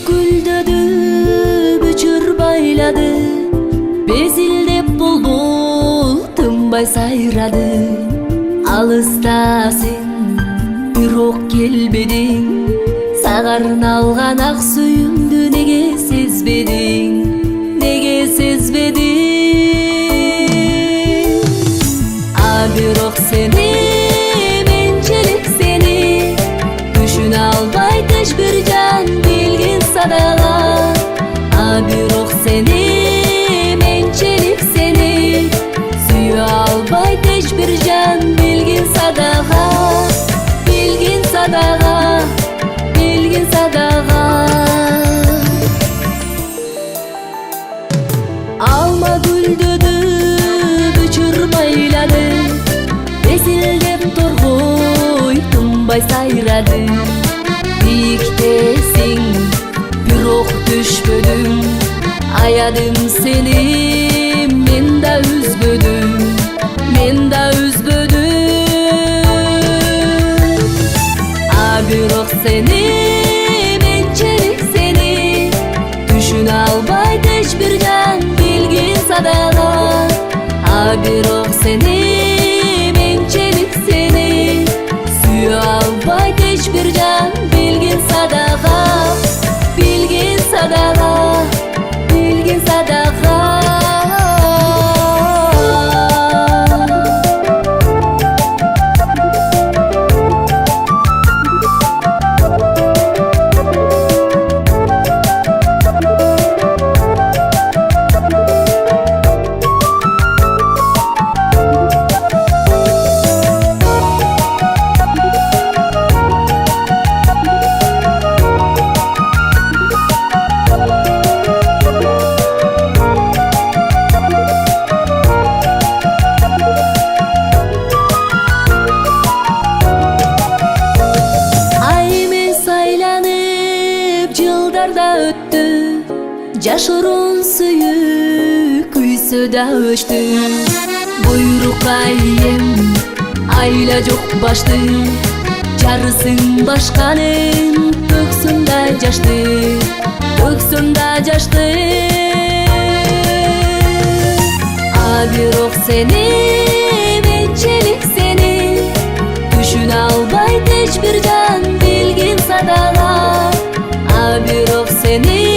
Gülдөдү, бүчүр байлады, безилдеп бұлбұл тынбай сайрады. Алыстасың, бирок келбедиң, сагарын алган ак сүйүмдү неге сезбедиң, неге сезбедиң? Бирок сени, менчилик сени, түшүнө албай тыш бир жан билгин садага. Бирок сени, менчилик сени, сүйө албай тыш бир жан билгин садага, билгин садага, билгин садага. Алма гүлдөдү, бүчүр байлады, безилдеп торгой тынбай сайрады. Бийиктесиң, бирок түшпөдүм, аядым сени, мен да үзбөдүм, мен да үзбөдүм. Бирок сени, менчилик сени, түшүнө албай тыш бир жан билгин садага. Бирок сени, менчилик сени, сүйө албай тыш бир жан билгин садага, билгин садага, билгин садага. Жашыруун сүйүү күйсө да өчтү. Буйрукка ийем, айла жок башты, жарысың башканын төксүн да жашты, төксүн да жашты. Бирок сени, менчилик сени, түшүнө албай тыш бир жан билгин садага. Бирок сени,